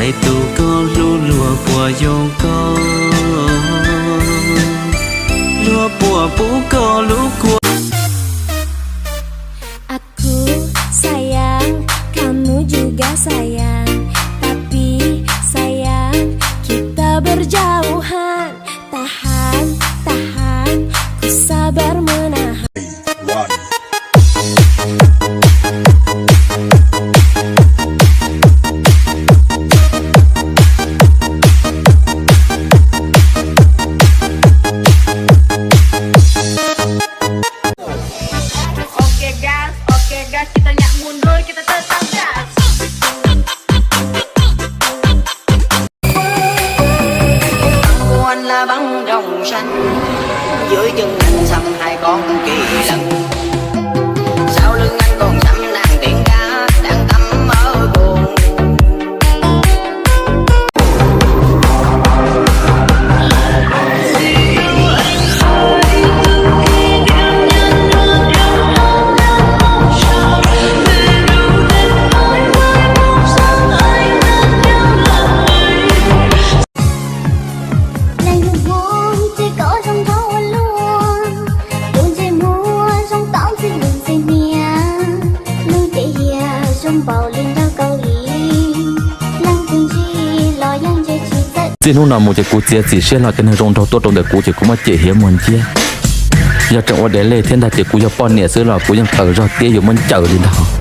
lại tu có lu lùa bùa vô có lùa bùa bú có lú của. Aku sayang, kamu juga sayang, tapi sayang kita berjauhan. Tahan, tahan, ku sabar menahan. Oke gas, kita nyak mundur, kita tetap gas. Anh là băng rồng xanh, dưới chân anh xăm hai con kỳ lân, sau lưng anh còn xăm nàng tiếng ca đang tắm ở buồn. chỉ lúc nào một cái cú chia chỉ xem là cái này rong đầu tốt trong đời cú chỉ cũng mà chỉ hiếm muốn chia giờ trong ở để lên thiên đại chỉ cú cho bọn nè xưa là cúยังthở ra tiaอยู่มันเจอđi nào